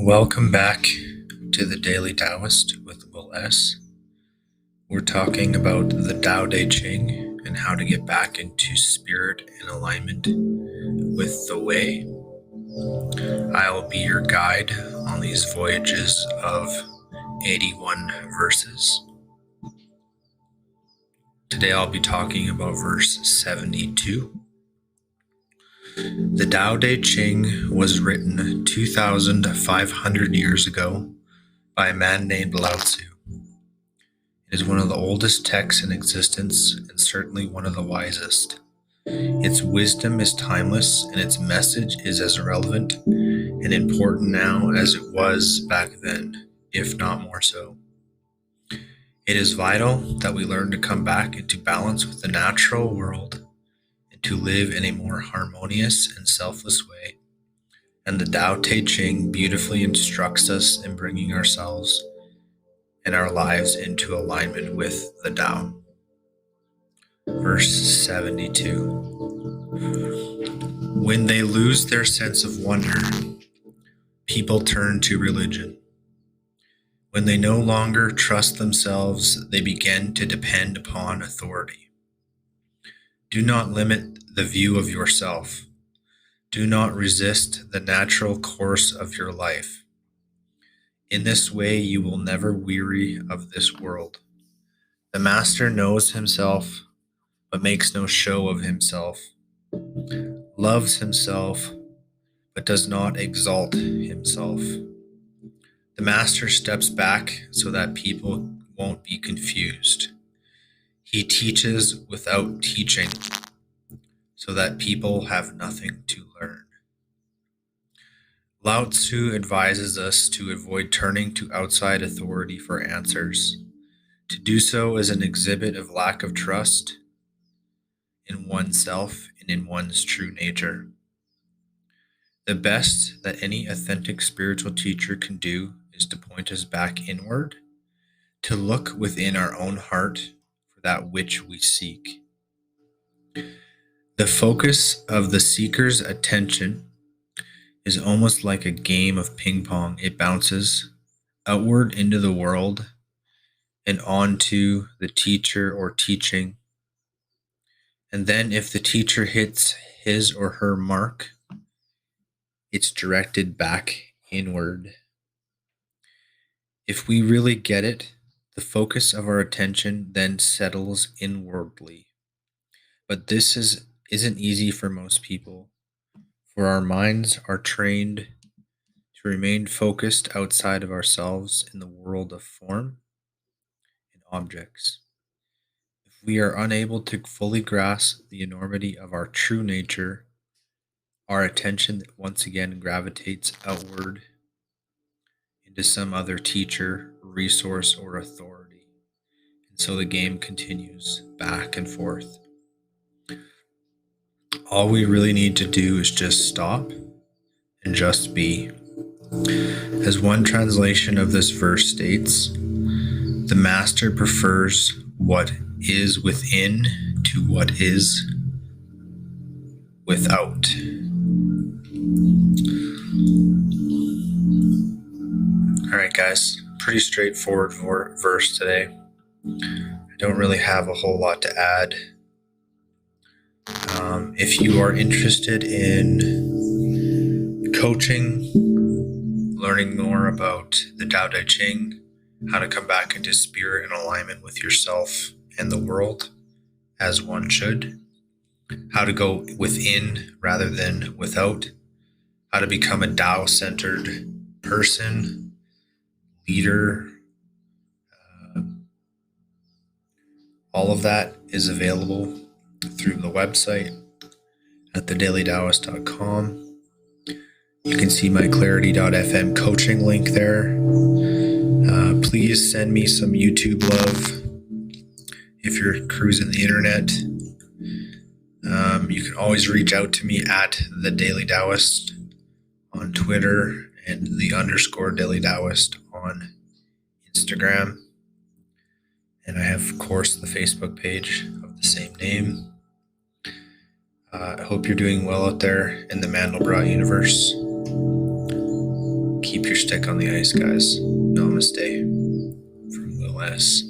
Welcome back to the Daily Taoist with Will S. We're talking about the Tao Te Ching and how to get back into spirit and alignment with the way. I'll be your guide on these voyages of 81 verses. Today I'll be talking about verse 72. The Tao Te Ching was written 2,500 years ago by a man named Lao-Tzu. It is one of the oldest texts in existence and certainly one of the wisest. Its wisdom is timeless and its message is as relevant and important now as it was back then, if not more so. It is vital that we learn to come back into balance with the natural world and to live in a more harmonious and selfless way. And the Tao Te Ching beautifully instructs us in bringing ourselves and our lives into alignment with the Tao. Verse 72. When they lose their sense of wonder, people turn to religion. When they no longer trust themselves, they begin to depend upon authority. Do not limit the view of yourself. Do not resist the natural course of your life. In this way, you will never weary of this world. The master knows himself, but makes no show of himself, loves himself, but does not exalt himself. The master steps back so that people won't be confused. He teaches without teaching, so that people have nothing to learn. Lao-Tzu advises us to avoid turning to outside authority for answers. To do so is an exhibit of lack of trust in oneself and in one's true nature. The best that any authentic spiritual teacher can do is to point us back inward, to look within our own heart for that which we seek. The focus of the seeker's attention is almost like a game of ping pong. It bounces outward into the world and onto the teacher or teaching. And then if the teacher hits his or her mark, it's directed back inward. If we really get it, the focus of our attention then settles inwardly. But this isn't easy for most people, for our minds are trained to remain focused outside of ourselves in the world of form and objects. If we are unable to fully grasp the enormity of our true nature, our attention once again gravitates outward into some other teacher, resource, or authority. And so the game continues back and forth. All we really need to do is just stop and just be. As one translation of this verse states, the master prefers what is within to what is without. All right, guys, pretty straightforward verse today. I don't really have a whole lot to add. If you are interested in coaching, learning more about the Tao Te Ching, how to come back into spirit and alignment with yourself and the world as one should, how to go within rather than without, how to become a Tao-centered person, leader, all of that is available through the website at thedailytaoist.com. You can see my clarity.fm coaching link there. Please send me some YouTube love if you're cruising the internet. You can always reach out to me at the Daily Taoist on Twitter and the _Daily Taoist on Instagram. And I have, of course, the Facebook page of the same name. I hope you're doing well out there in the Mandelbrot universe. keep your stick on the ice, guys. Namaste from Will S.